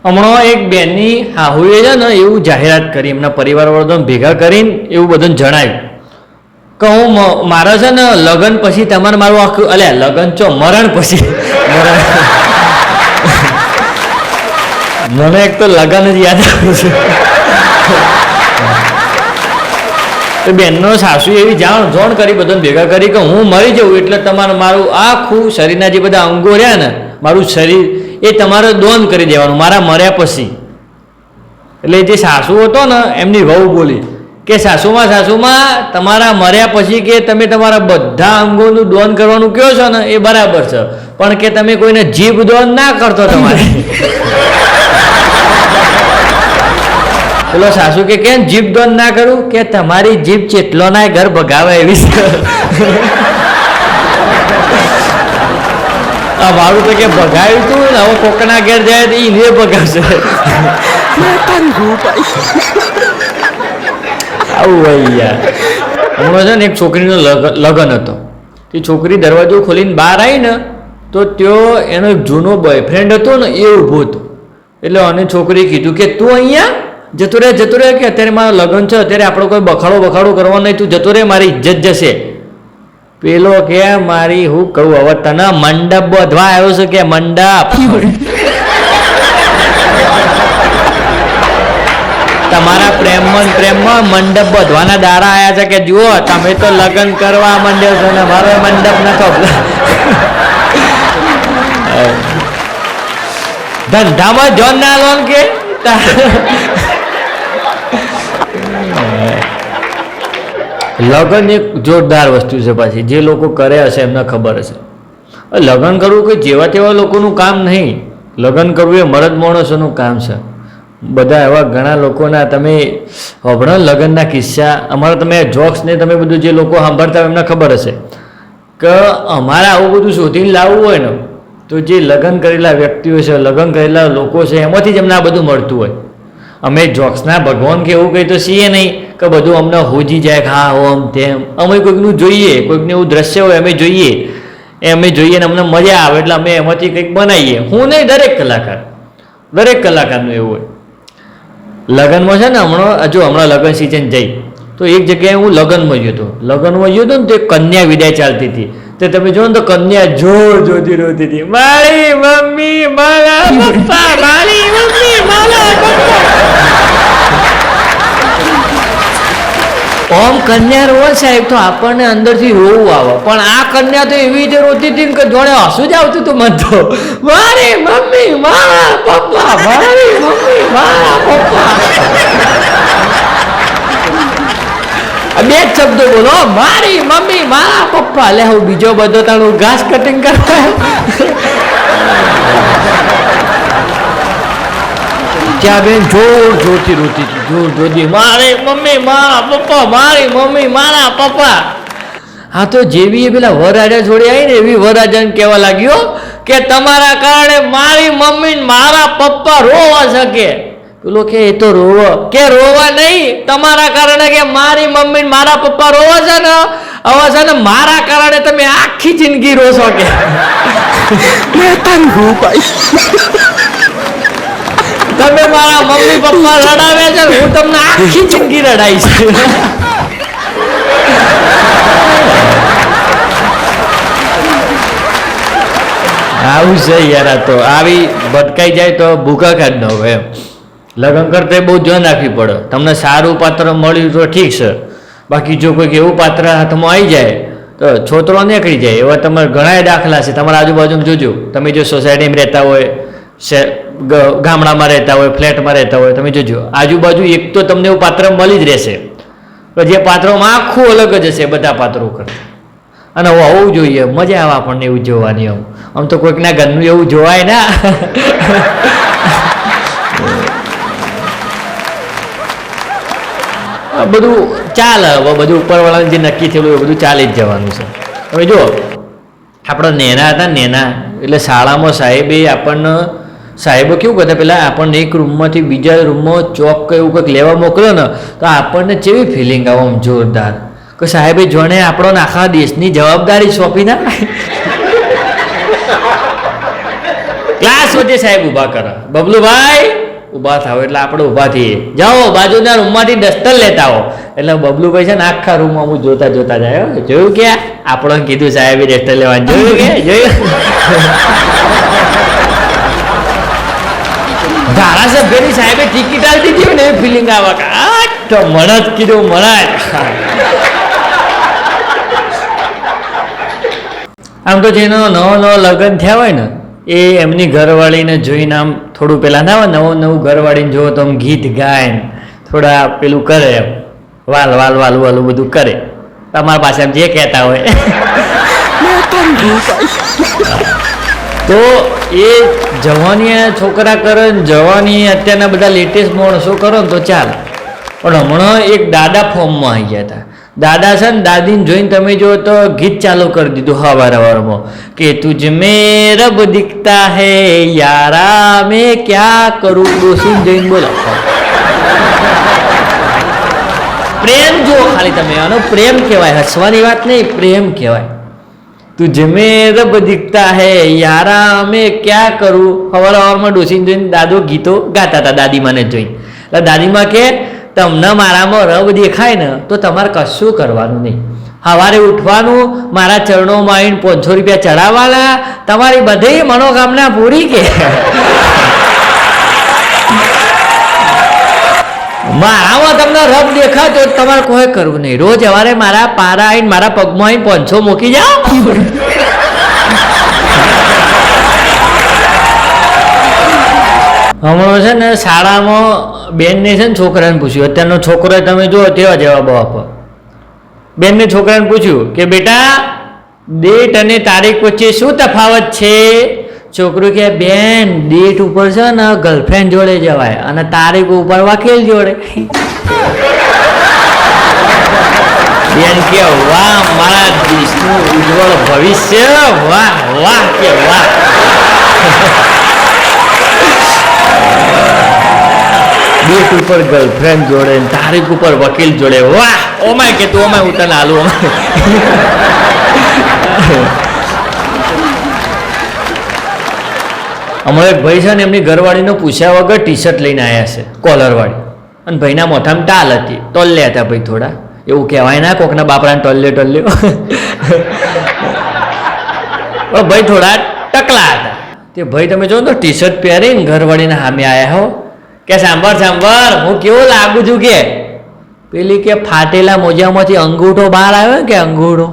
હમણાં એક બેનની હાહુએ છે ને એવું જાહેરાત કરી, એમના પરિવારવાળા ભેગા કરીને એવું બધું જણાવ્યું કે હું મારા છે ને લગ્ન પછી તમારે મારું આખું લગ્ન ચો મરણ પછી મને એક તો લગ્ન જ યાદ આવ્યું છે. બેનનો સાસુ એવી જોણ કરી બધાને ભેગા કરી કે હું મરી જઉં એટલે તમારે મારું આખું શરીરના જે બધા અંગો રહ્યા ને, મારું શરીર એ તમારે દોન કરી દેવાનું મારા મર્યા પછી. એટલે જે સાસુ હતો ને એમની વહુ બોલી કે સાસુમાં તમારા મર્યા પછી કે તમે તમારા બધા અંગોનું દોન કરવાનું કહો છો ને એ બરાબર છે, પણ કે તમે કોઈને જીભ દોન ના કરતો તમારે. પેલો સાસુ કે કેમ જીભ દોન ના કરું? કે તમારી જીભ ચેટલો ના ઘર ભગાવે એવી મારું તો કે ભગાવ્યું તું ને હવે કોકના ઘેર જાય તો એને ભગાવશે. આવું હોય યાર. હમણાં છે ને એક છોકરીનો લગ્ન હતો. તે છોકરી દરવાજો ખોલીને બહાર આવી ને તો ત્યો એનો એક જૂનો બોયફ્રેન્ડ હતો ને એ ઊભો હતો. એટલે અને છોકરીએ કીધું કે તું અહીંયા જતો રહે કે અત્યારે મારું લગ્ન છે, અત્યારે આપણો કોઈ બખાડો કરવાનો નહીં, તું જતો રહે, મારી ઇજ્જત જશે. પેલો કે મારી હું કહું હવે તને મંડપ બાંધવા આવ્યો છે કે મંડપ તમારા પ્રેમમાં મંડપ બાંધવાના દારા આવ્યા છે કે જુઓ તમે તો લગ્ન કરવા માંડ્યો છો ને મારો મંડપ નતો. ધંધામાં જોન ના લોન કે લગ્ન એક જોરદાર વસ્તુ છે. પાછી જે લોકો કરે હશે એમને ખબર હશે. લગ્ન કરવું કોઈ જેવા તેવા લોકોનું કામ નહીં. લગ્ન કરવું એ મર્દ માણસોનું કામ છે. બધા એવા ઘણા લોકોના તમે સાંભળો લગ્નના કિસ્સા, અમારા તમે જોક્સ ને તમે બધું જે લોકો સાંભળતા હોય એમને ખબર હશે કે અમારે આવું બધું શોધીને લાવવું હોય ને તો જે લગ્ન કરેલા વ્યક્તિઓ છે, લગ્ન કરેલા લોકો છે, એમાંથી જ અમને આ બધું મળતું હોય. અમે જોક્સના ભગવાન કે એવું કંઈ તો છીએ નહીં કે બધું અમને હોજી જાય કે હા ઓમ તેમ. અમે કોઈકનું જોઈએ, કોઈકને એવું દ્રશ્ય હોય અમે જોઈએ ને અમને મજા આવે એટલે અમે એમાંથી કંઈક બનાવીએ. હું નહીં, દરેક કલાકારનું એવું હોય. લગ્નમાં છે ને હમણાં લગ્ન સિઝન જઈ તો એક જગ્યાએ હું લગ્નમાં ગયો હતો ને તો એક કન્યા વિદાય ચાલતી હતી. તો તમે જો ને તો કન્યા જોતી રોતી હતી, મારી મમ્મી મારા પપ્પા, મારી મમ્મી મારા પપ્પા. ઓમ કન્યા રોવે સાહેબ તો આપણને અંદરથી રોવું આવે, પણ આ કન્યા તો એવી રીતે રોતી હતી કે જોડે હસું જ આવતું હતું મન તો. મારી મમ્મી મારા પપ્પા, મારી મમ્મી મારા પપ્પા. બે જ શબ્દો બોલો, મારી મમ્મી મારા પપ્પા. લે હું બીજો બધો તારું ઘાસ કટિંગ કરવા ત્યાં બેન જોરથી રોતી હતી, મારી મમ્મી મારા પપ્પા, મારી મમ્મી મારા પપ્પા. હા તો જેવી એ પેલા વરરાજા જોડે આવી ને એવી વરરાજાને કહેવા લાગ્યો કે તમારા કારણે મારી મમ્મી મારા પપ્પા રોવા શકે. પેલો કે એ તો રોવા નહીં, તમારા કારણે કે મારી મમ્મી મારા પપ્પા રોવા છે ને હવે છે ને મારા કારણે તમે આખી જિંદગી રોશો કે. તમે મારા મમ્મી પપ્પા રડાવ્યા છે, હું તમને આખી જિંદગી રડાઈશ. આવું છે યાર. આ તો આવી ભટકાઈ જાય તો ભૂખા કાઢ ન હોય એમ. લગ્ન કરતા બહુ ધ્યાન રાખવી પડે. તમને સારું પાત્ર મળ્યું તો ઠીક છે, બાકી જો કોઈક એવું પાત્ર હાથમાં આવી જાય તો છોતરો નીકળી જાય. એવા તમારે ઘણા દાખલા છે તમારા આજુબાજુમાં જોજો. તમે જો સોસાયટીમાં રહેતા હોય, ગામડામાં રહેતા હોય, ફ્લેટમાં રહેતા હોય, તમે જોજો આજુબાજુ એક તો તમને એવું પાત્ર મળી જ રહેશે જે પાત્રોમાં આખું અલગ જ હશે બધા પાત્રો કરતા. અને હોવું જોઈએ, મજા આવે આપણને એવું જોવાની. આમ તો કોઈકના ઘરનું એવું જોવાય ના. બધું ચાલે, હવે બધું ઉપરવાળાને જે નક્કી થયેલું એ બધું ચાલી જ જવાનું છે. હવે જો આપણે નેના હતા એટલે શાળામાં સાહેબો કેવું કરતા, પેલા આપણને એક રૂમમાંથી બીજા રૂમમાં ચોક એવું કંઈક લેવા મોકલ્યો ને તો આપણને કેવી ફિલિંગ આવે આમ જોરદાર કે સાહેબે જોણે આપણો આખા દેશની જવાબદારી સોંપી ના. ક્લાસ વચ્ચે સાહેબ ઊભા કરે, બબલુભાઈ ઊભા થાવ. એટલે આપણે ઊભા થઈએ, જાઓ બાજુના રૂમમાંથી ડસ્ટર લેતા આવો. એટલે બબલુભાઈ છે ને આખા રૂમમાં હું જોતા જોતા જાય, જોયું કે આપણે કીધું સાહેબે ડસ્ટર લેવાનું, જોયું કે જોયું. ધારાસભ્યની સાહેબે ટિકિટ આલતી હતી ને એ ફિલિંગ આવે કે તો મને જ કીધું મને આમ તો જેનો નવો લગ્ન થયા હોય ને એ એમની ઘરવાળીને જોઈને આમ થોડું પેલા ના હોય, નવું ઘરવાળીને જોવો તો આમ ગીત ગાય થોડા પેલું કરે, એમ વાલ વાલ વાલું વાલું બધું કરે. તમારા પાસે એમ જે કહેતા હોય તો એ જવાની છોકરા કરે ને જવાની અત્યારના બધા લેટેસ્ટ માણસો કરો ને તો ચાલે. પણ હમણાં એક દાદા ફોર્મમાં આવી ગયા હતા. દાદા છે ને દાદીને જોઈને તમે જો તો ગીત ચાલુ કરી દીધું હવારમાં કે તુજ મેં રબ દિખતા હે યારા મેં ક્યાં કરું, ડોસીને જોઈને બોલો. પ્રેમ જુઓ ખાલી તમે, આનો પ્રેમ કહેવાય, હસવાની વાત નહીં, પ્રેમ કહેવાય. તુજ મેં રબ દિખતા હે યારા મેં ક્યાં કરું. હવારમાં ડોસીને જોઈને દાદો ગીતો ગાતા હતા દાદીમાને જોઈને. એટલે દાદીમા કે તમને મારામાં રબ દેખાય ને તો તમારે કશું કરવાનું નહીં, સવારે ઉઠવાનું, મારા ચરણોમાં આવીને 500 રૂપિયા ચડાવવાના, તમારી બધી મનોકામના પૂરી. કે મારામાં તમને રબ દેખાય તો તમારે કોઈ કરવું નહીં. રોજ સવારે મારા પારા આવીને મારા પગમાં આવીને 500 મૂકી જાઓ. હમણાં છે ને શાળામાં બેનને છે ને છોકરાને પૂછ્યું, અત્યારનો છોકરો તમે જુઓ તેવા જવાબો આપો. બેનને છોકરાને પૂછ્યું કે બેટા ડેટ અને તારીખ વચ્ચે શું તફાવત છે? છોકરું કે બેન ડેટ ઉપર છે ને ગર્લફ્રેન્ડ જોડે જવાય અને તારીખ ઉપર વકીલ જોડે. બેન કે વાહ મારા દેશનું ઉજ્જવળ ભવિષ્ય, વાહ વાહ કે વાહ. ડેટ ઉપર ગર્લફ્રેન્ડ જોડે, તારીખ ઉપર વકીલ જોડે, વાહ ઓમાય કે તું ઓમાય ઉતર હાલું. હમણાં એક ભાઈ છે ને એમની ઘરવાળીનો પૂછ્યા વગર ટી શર્ટ લઈને આવ્યા છે કોલરવાળી, અને ભાઈના મોઢામાં ટાલ હતી, ટોલ્લે હતા ભાઈ થોડા, એવું કહેવાય ના કોકના બાપરાને ટોલ્લ્યો. ભાઈ થોડા ટકલા હતા. તે ભાઈ તમે જો તો ટી શર્ટ પહેરીને ઘરવાળીને સામે આવ્યા હો કે સાંભળ હું કેવો લાગુ છું કે પેલી કે ફાટેલા મોજામાંથી અંગૂઠો બહાર આવ્યો કે અંગૂઠો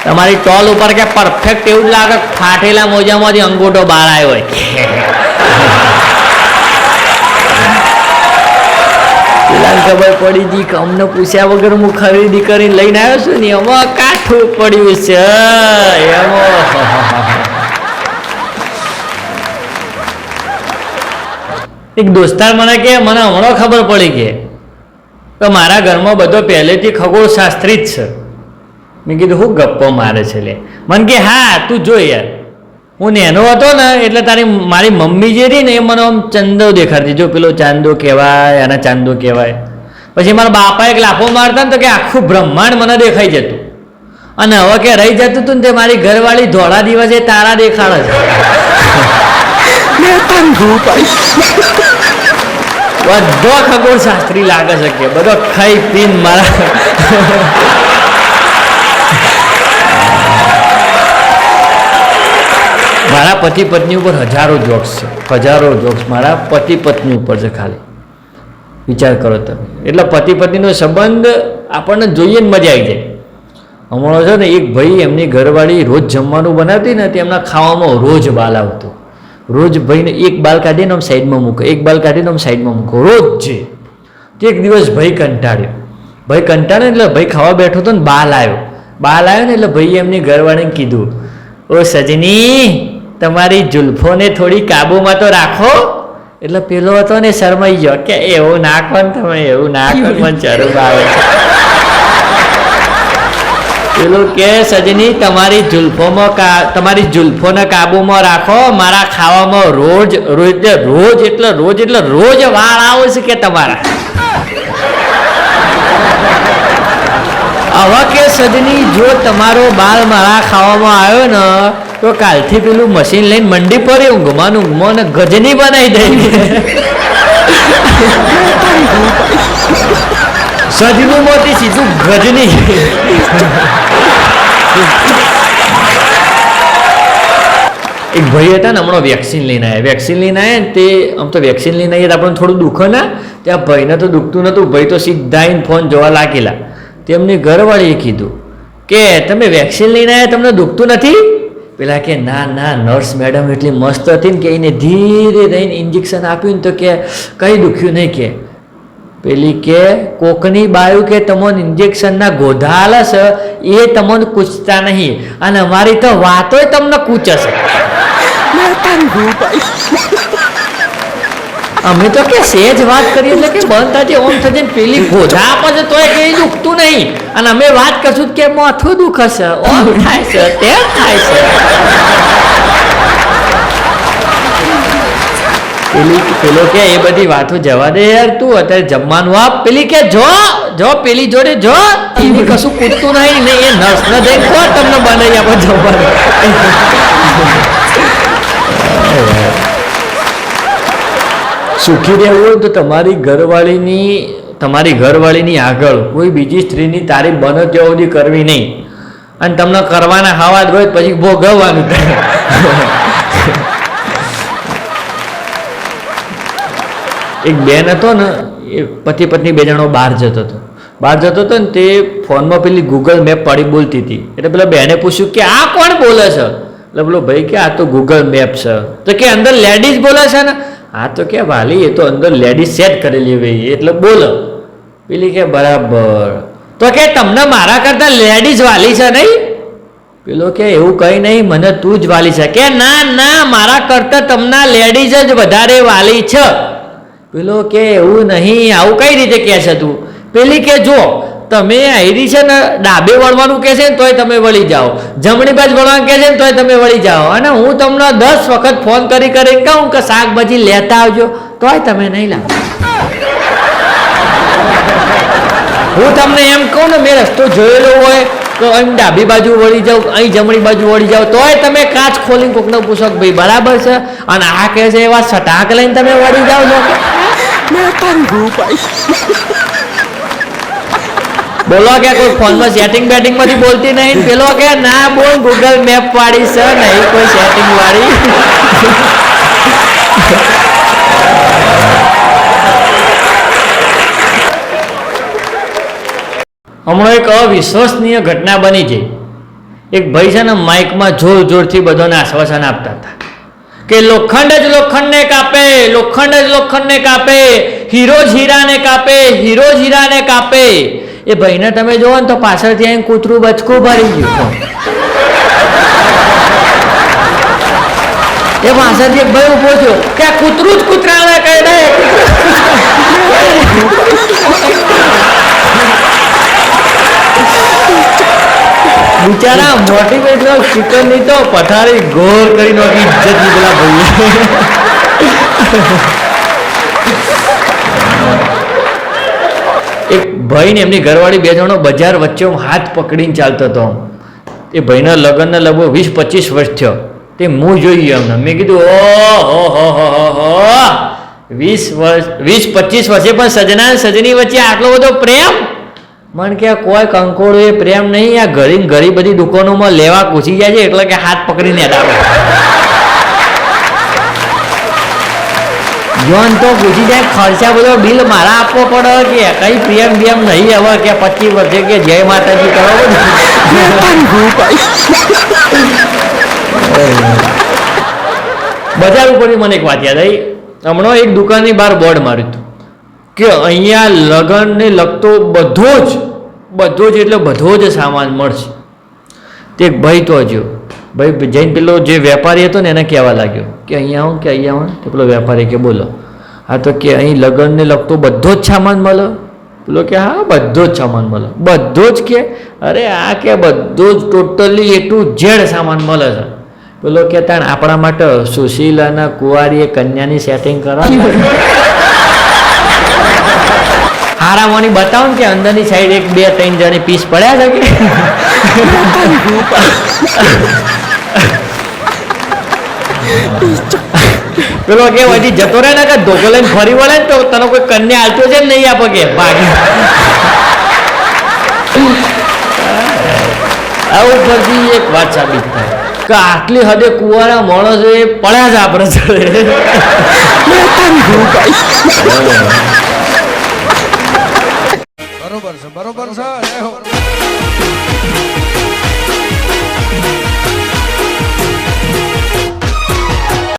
તમારી ટોલ ઉપર કે પરફેક્ટ એવું જ લાગે, ફાટેલા મોજામાંથી અંગૂઠો બહાર આવ્યો હોય. પેલા ખબર પડી ગઈ કે અમને પૂછ્યા વગર હું ખરીદી કરીને લઈને આવ્યો છું ને એમાં કાઠું પડ્યું છે એમાં. એક દોસ્તાર મને કે મને હમણાં ખબર પડી કે મારા ઘરમાં બધો પહેલેથી ખગોળશાસ્ત્રી જ છે. મેં કીધું હું ગપ્પો મારે છે લે. મને કે હા તું જો યાર, હું નેનો હતો ને એટલે મારી મમ્મી જે રહી ને એ મને આમ ચંદો દેખાડતી, જો પેલો ચાંદો કહેવાય આના ચાંદો કહેવાય. પછી મારા બાપા એક લાફો મારતા ને તો કે આખું બ્રહ્માંડ મને દેખાઈ જતું, અને હવે કે રહી જતું હતું ને તે મારી ઘરવાળી ધોળા દિવસે તારા દેખાડે છે. બધો ખગોળશાસ્ત્રી લાગે છે કે બધો ખાઈ પીને મારા પતિ પત્ની ઉપર હજારો જોક્સ છે, હજારો જોક્સ મારા પતિ પત્ની ઉપર છે. ખાલી વિચાર કરો તમે. એટલે પતિ પત્નીનો સંબંધ આપણને જોઈએ ને મજા આવી જાય. હમણાં છે ને એક ભાઈ એમની ઘરવાળી રોજ જમવાનું બનાવતી ને તેમના ખાવામાં રોજ બાલ આવતો. રોજ ભાઈને એક બાલ કાઢીને આમ સાઈડમાં મૂકો, એક બાલ કાઢીને આમ સાઈડમાં મૂકો, રોજ છે. એક દિવસ ભાઈ કંટાળ્યો એટલે ભાઈ ખાવા બેઠો હતો ને બાલ આવ્યો ને એટલે ભાઈ એમની ઘરવાળીને કીધું, ઓ સજની તમારી જુલ્ફોને થોડી કાબુમાં તો રાખો. એટલે પેલો હતો ને શરમાઈ ગયો કે એવું નાખો ને તમે, એવું નાખો મને ચરમ આવે છે. પેલું કે સજની તમારી જુલ્ફોને કાબુમાં રાખો, મારા ખાવામાં રોજ વાળ આવે છે કે તમારા. હવે કે સજની જો તમારો બાલ મારા ખાવામાં આવ્યો ને તો કાલથી પેલું મશીન લઈને મંડી પર ઊંઘવાનું ઊંઘમાં ગજની બનાવી દઈ સજનું મોતી સીધું ગજની. એક ભાઈ હતા ને હમણાં વેક્સિન લઈને આવ્યા ને તે આમ તો વેક્સિન લઈને આવ્યા આપણને થોડું દુઃખ ના ત્યાં ભાઈને તો દુખતું નહોતું. ભાઈ તો સીધા આવીને ફોન જોવા લાગેલા. તેમની ઘરવાળીએ કીધું કે તમે વેક્સિન લઈને આવ્યા તમને દુખતું નથી? પેલા કે ના ના નર્સ મેડમ એટલી મસ્ત હતી ને કે એને ધીરે રહીને ઇન્જેક્શન આપ્યું ને તો કે કંઈ દુખ્યું નહીં. કે પેલી કે કોકની બાયું કે તમને ઇન્જેક્શનના ગોધા આલે છે એ તમને કૂચતા નહીં અને અમારી તો વાતોય તમને કૂચશે. અમે તો કે સેજ વાત કરીએ એટલે કે બંધ થશે ઓમ થશે પેલી ગોધા આપે છે તોય કઈ દુખતું નહીં અને અમે વાત કરશું કે માથું દુખશે ઓમ થાય છે તેમ થાય છે. પેલો કે એ બધી વાતો જવા દે યાર તું અત્યારે જમવાનું આપ. પેલી કે જો પેલી જોડે જો એની કશું કૂદતું નહીં ને એ નર્સ ને જઈને તો તમને બનાવી આપો જમવાનું. સુખી રહેવું હોય તો તમારી ઘરવાળીની આગળ કોઈ બીજી સ્ત્રીની તારીફ બનો ત્યાં સુધી કરવી નહીં અને તમને કરવાના હવા જ હોય પછી ભોગવવાનું. એક બેન હતો ને એ પતિ પત્ની બે જણો બહાર જતો હતો ને તે ફોનમાં પેલી ગૂગલ મેપ પાડી બોલતી હતી. એટલે પેલા બેને પૂછ્યું કે આ કોણ બોલે છે? એટલે બોલો ભાઈ કે આ તો ગૂગલ મેપ છે. તો કે અંદર લેડીઝ બોલે છે ને? હા તો કે વાલી એ તો અંદર લેડીઝ સેટ કરેલી હોય એટલે બોલો. પેલી કે બરાબર. તો કે તમને મારા કરતા લેડીઝ વાલી છે નહીં? પેલો કે એવું કંઈ નહીં મને તું જ વાલી છે. કે ના ના મારા કરતા તમને લેડીઝ જ વધારે વાલી છે. પેલો કે એવું નહીં આવું કઈ રીતે કહે છે તું? પેલી કે જો તમે આયરી છે ને ડાબે વળવાનું કહે છે ને તોય તમે વળી જાઓ, જમણી બાજુ વળવાનું કહે છે ને તોય તમે વળી જાઓ અને હું તમને 10 વખત ફોન કરી કહું કે શાકભાજી લેતા આવજો તોય તમે નહીં લાવો. હું તમને એમ કહું ને મેં રસ્તો જોયેલો હોય તો અહીં ડાબી બાજુ વળી જાઉં અહીં જમણી બાજુ વળી જાઓ તોય તમે કાચ ખોલીને કોકને પૂછો કે ભાઈ બરાબર છે અને આ કહે છે એવા સટાક લઈને તમે વળી જાઓ છો. બોલો કે કોઈ ફોનમાં સેટિંગ બેટિંગ માંથી બોલતી નહીં? પેલો કે ના બોલ ગૂગલ મેપ વાળી છે નહીં કોઈ સેટિંગ વાળી. હમણાં એક અવિશ્વસનીય ઘટના બની છે. એક ભાઈ છે ને માઇકમાં જોર જોરથી બધાને આશ્વાસન આપતા હતા કે લોખંડ જ લોખંડને કાપે, લોખંડ જ લોખંડને કાપે, હીરો જ હીરાને કાપે, હીરો જ હીરાને કાપે. એ ભાઈને તમે જોવો ને તો પાછળથી અહીં કૂતરું બચકું ભરી ગયું. એ પાછળથી એક ભાઈ ઉભો થયો કે આ કૂતરું જ કૂતરાને કહી દે. બિચારા મોટિવેશનલ સ્પીકર ની તો પથારી ગોળ કરી નાખી ઇજ્જત ની પેલા ભાઈ. એક ભાઈ ને એમની ઘરવાળી બે જણો બજાર વચ્ચે હાથ પકડીને ચાલતો હતો. એ ભાઈના લગ્નને લગભગ 20-25 વર્ષ થયો. તે હું જોઈ એમને મેં કીધું ઓહો 20-25 વર્ષે પણ સજના સજની વચ્ચે આટલો બધો પ્રેમ? મન કે કોઈ કંકોડો એ પ્રેમ નહીં. આ ઘણી બધી દુકાનોમાં લેવા ઘૂસી જાય છે એટલે કે હાથ પકડીને અડાવે. જોન તો ઘૂસી જાય ખર્ચા બધો બિલ મારા આપવો પડે કે કઈ પ્રેમ બેમ નહીં હવે કે 25 વર્ષે કે જય માતાજી કરો. બજાર ઉપરની મને એક વાત યાદ આવી. હમણાં એક દુકાનની બહાર બોર્ડ માર્યું હતું કે અહીંયા લગ્નને લગતો બધો જ એટલે બધો જ સામાન મળશે. તે એક ભાઈ તો હજુ ભાઈ જઈને પેલો જે વેપારી હતો ને એને કહેવા લાગ્યો કે અહીંયા આવું કે અહીંયા આવું. તો પેલો વેપારી કે બોલો. હા તો કે અહીં લગ્નને લગતો બધો જ સામાન મળે? પેલો કે હા બધો જ સામાન મળે. બધો જ કે અરે આ કે બધો જ ટોટલી A to Z સામાન મળે છે. પેલો કે તાણ આપણા માટે સુશીલાના કુંવારીએ કન્યાની સેટિંગ કરાવે. હારામાંની બતાવો ને કે અંદરની સાઈડ 1-2-3 જણી પીસ પડ્યા છે કે પેલો કે હજી જતો રહે ને કે ધોકો લઈને ફરી વળે ને તો તને કોઈ કન્યા હાલતો છે ને નહીં આપે કે ભાગી આવું પરથી એક વાત સાબિત થાય કે આટલી હદે કુવાના માણસો એ પડ્યા જ આપણે ચડે બરોબર છે